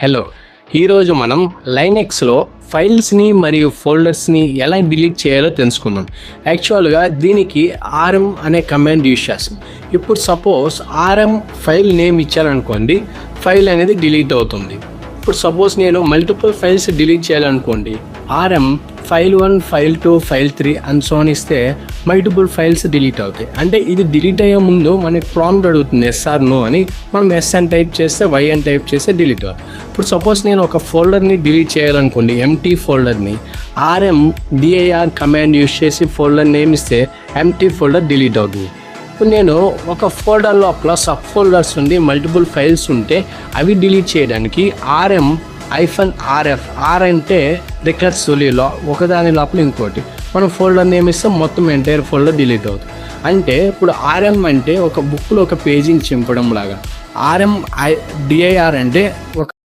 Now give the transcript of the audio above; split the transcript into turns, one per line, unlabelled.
Hello, ఈరోజు మనం లైనెక్స్లో ఫైల్స్ని మరియు ఫోల్డర్స్ని ఎలా డిలీట్ చేయాలో తెలుసుకుందాం. యాక్చువల్గా దీనికి ఆర్ఎం అనే కమాండ్ యూజ్ చేస్తాం. ఇప్పుడు సపోజ్ ఆర్ఎం ఫైల్ నేమ్ ఇచ్చారనుకోండి, ఫైల్ అనేది డిలీట్ అవుతుంది. ఇప్పుడు సపోజ్ నేను మల్టిపుల్ ఫైల్స్ డిలీట్ చేయాలనుకోండి, ఆర్ఎం ఫైల్ 1, ఫైల్ 2, ఫైల్ 3 అని సోన్ ఇస్తే మల్టిపుల్ ఫైల్స్ డిలీట్ అవుతాయి. అంటే ఇది డిలీట్ అయ్యే ముందు మనకి ప్రాంప్ట్ అడుగుతుంది ఎస్ ఆర్ నో అని. మనం ఎస్ అని టైప్ చేస్తే, వై అని టైప్ చేస్తే డిలీట్ అవుతుంది. ఇప్పుడు సపోజ్ నేను ఒక ఫోల్డర్ని డిలీట్ చేయాలనుకోండి, ఎంటీ ఫోల్డర్ని, ఆర్ఎం డిఐఆర్ కమాండ్ యూజ్ చేసి ఫోల్డర్ నేమ్ ఇస్తే ఎంటీ ఫోల్డర్ డిలీట్ అవుతుంది. ఇప్పుడు నేను ఒక ఫోల్డర్ లోపల సబ్ ఫోల్డర్స్ ఉండి మల్టిపుల్ ఫైల్స్ ఉంటే అవి డిలీట్ చేయడానికి -RF, ఆర్ అంటే రికర్సివ్లీలో ఒకదాని లోపల ఇంకోటి మనం ఫోల్డర్ నేమ్ ఇస్తే మొత్తం ఎంటైర్ ఫోల్డర్ డిలీట్ అవుతుంది. అంటే ఇప్పుడు ఆర్ఎం అంటే ఒక బుక్లో ఒక పేజీని చింపడం లాగా, డిఐఆర్ అంటే ఒక